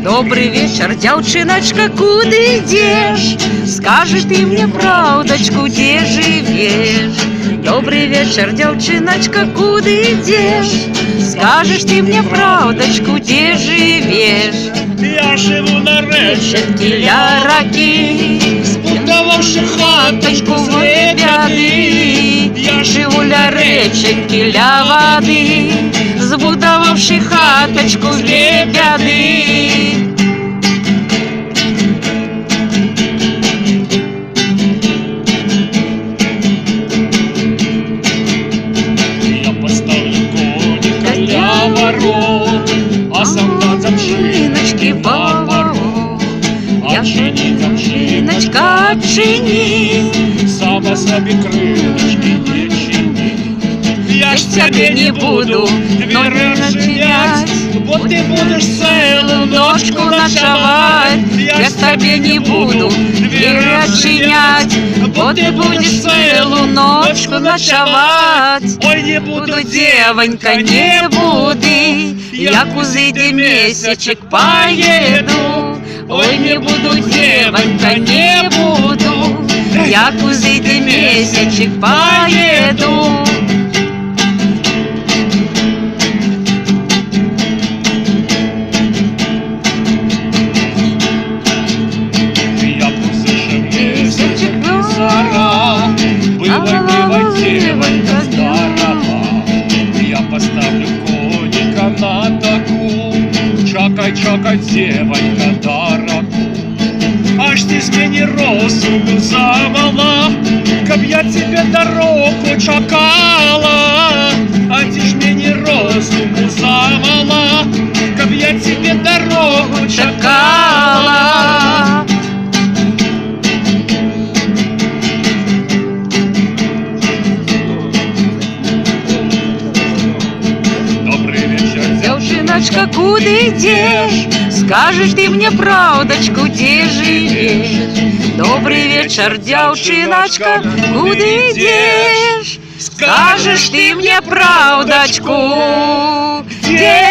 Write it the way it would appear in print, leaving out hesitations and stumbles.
Добрый вечер, дзяўчыначка, куды ідзеш? Скажи ты мне правдачку, дзе жывеш? Добрый вечер, дзяўчыначка, куды ідзеш? Скажешь ты мне правдачку, дзе жывеш? Я живу на реченьке ля ракі, збудовавши хаточку в бяды. Я живу ля реченьки, ля воды, збудовавши хаточку в бяды. Я поставлю коника ля ворот, а сам на замшиночке поворот. Отчини, замшиночка, отчини, сама себе крылышки не чини. Я ж тебе не буду двери расчинять, вот ты будешь целую ночку ночевать. Я с тебе не буду двери отчинять, вот ты будешь целую ночку ночевать. Ой, не буду, девонька, не буду, як узыйде месячек поеду. Ой, не буду, девонька, не буду, як узыйде месячек поеду. Я услышал месячек зара, была девонька здорова. Я поставлю коника на таку, чакай, чакай, девонька дорогу. Аж ти з мені розуму замала, каб я тебе дорогу чакала. А ти ж мені розуму замала, каб я тебе дорогу чакала. Добрый вечер, Дзяўчыначка, куды ідзеш? Скажешь ты мне правдачку, дзе жывеш? Добрый вечер, дзяўчыначка, куды ідзеш? Скажешь ты мне правдачку, дзе